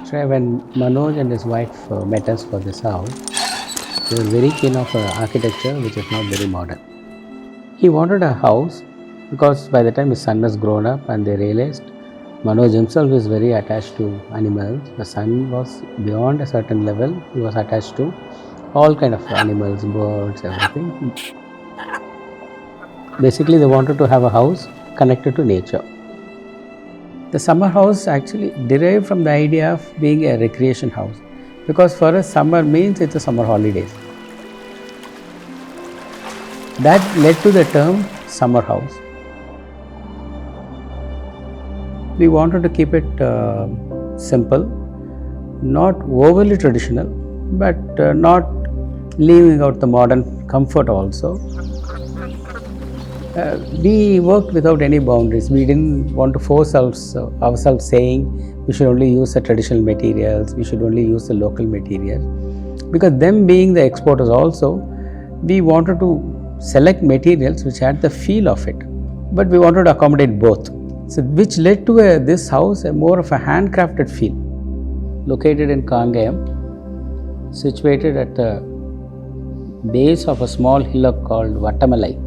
So when Manoj and his wife met us for this house, they were very keen of architecture which is not very modern. He wanted a house because by the time his son was grown up and they realized Manoj himself is very attached to animals. The son was beyond a certain level. He was attached to all kind of animals, birds, everything. Basically, they wanted to have a house connected to nature. The summer house actually derived from the idea of being a recreation house because for us summer means it's a summer holidays. That led to the term summer house. We wanted to keep it simple, not overly traditional, but not leaving out the modern comfort also. We worked without any boundaries. We didn't want to force ourselves saying we should only use the traditional materials, we should only use the local materials. Because them being the exporters also, we wanted to select materials which had the feel of it. But we wanted to accommodate both. So which led to this house a more of a handcrafted feel. Located in Kangeyam, situated at the base of a small hillock called Vattamalai.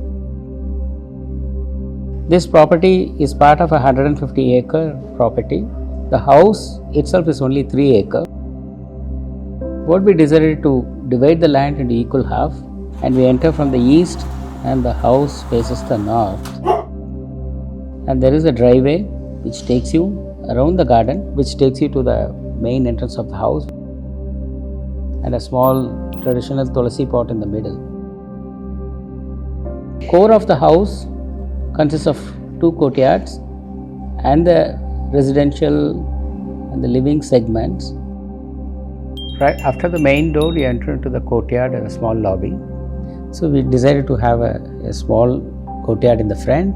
This property is part of a 150-acre property. The house itself is only 3 acres. What we decided to divide the land into equal half, and we enter from the east and the house faces the north. And there is a driveway which takes you around the garden, which takes you to the main entrance of the house, and a small traditional tulsi pot in the middle. Core of the house consists of 2 courtyards and the residential and the living segments. Right after the main door, you enter into the courtyard and a small lobby. So we decided to have a small courtyard in the front.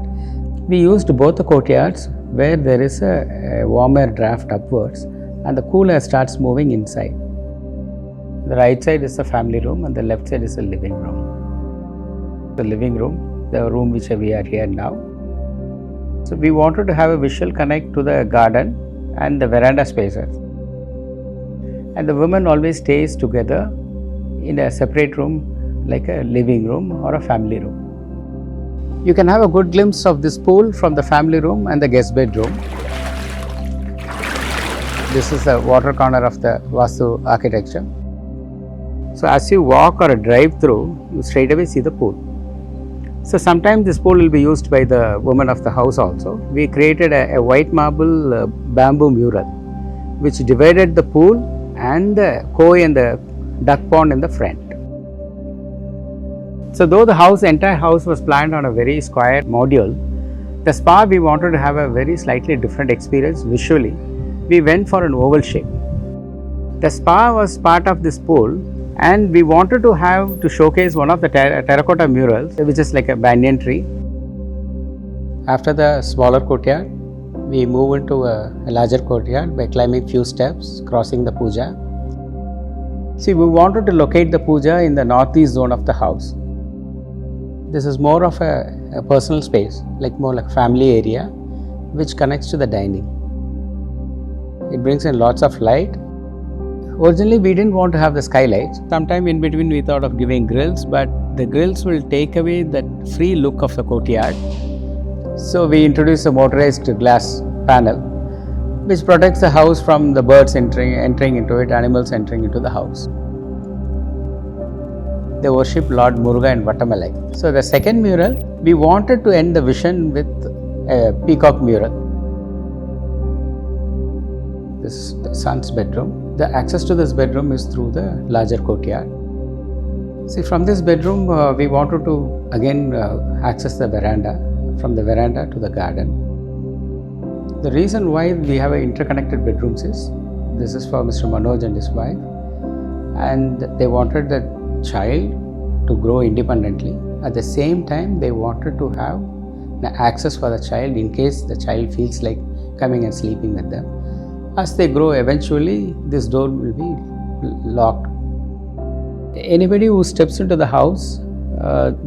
We used both the courtyards where there is a warmer draft upwards and the cool air starts moving inside. The right side is the family room and the left side is the living room. The living room, the room which we are here now. So we wanted to have a visual connect to the garden and the veranda spaces. And the women always stays together in a separate room like a living room or a family room. You can have a good glimpse of this pool from the family room and the guest bedroom. This is the water corner of the Vastu architecture. So as you walk or drive through, you straight away see the pool. So sometimes this pool will be used by the women of the house also. We created a white marble bamboo mural which divided the pool and the koi and the duck pond in the front. So though the entire house was planned on a very square module, the spa we wanted to have a very slightly different experience visually. We went for an oval shape. The spa was part of this pool, and we wanted to showcase one of the terracotta murals, which is like a banyan tree. After the smaller courtyard, we move into a larger courtyard by climbing few steps, crossing the puja. See, we wanted to locate the puja in the northeast zone of the house. This is more of a personal space, more like family area, which connects to the dining. It brings in lots of light. Originally, we didn't want to have the skylights. Sometime in between, we thought of giving grills, but the grills will take away that free look of the courtyard. So we introduced a motorized glass panel, which protects the house from the birds entering into it, animals entering into the house. They worship Lord Muruga in Vattamalai. So the second mural, we wanted to end the vision with a peacock mural. This is the son's bedroom. The access to this bedroom is through the larger courtyard. See, from this bedroom, we wanted to again access the veranda, from the veranda to the garden. The reason why we have interconnected bedrooms is, this is for Mr. Manoj and his wife, and they wanted the child to grow independently. At the same time, they wanted to have the access for the child in case the child feels like coming and sleeping with them. As they grow, eventually this door will be locked. Anybody who steps into the house,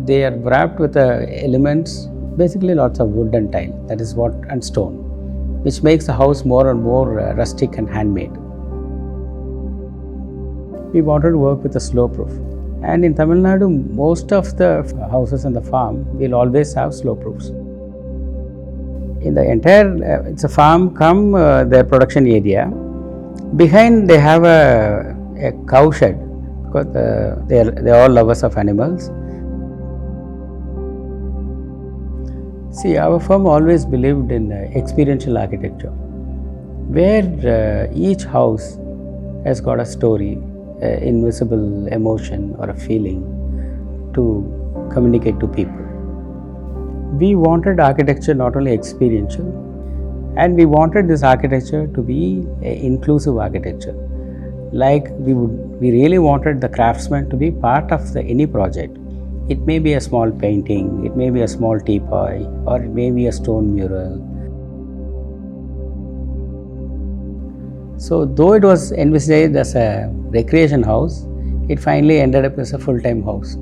they are wrapped with elements, basically lots of wood and tile, that is what, and stone, which makes the house more and more rustic and handmade. we wanted to work with a slope roof. And in Tamil Nadu, most of the houses on the farm will always have slope roofs. In the entire, it's a farm come the production area. Behind they have a cow shed because they are all lovers of animals. See, our firm always believed in experiential architecture, where each house has got a story, invisible emotion or a feeling to communicate to people. We wanted architecture not only experiential, and we wanted this architecture to be an inclusive architecture. Like we really wanted the craftsman to be part of any project. It may be a small painting, it may be a small teapot, or it may be a stone mural. So though it was envisaged as a recreation house, it finally ended up as a full-time house.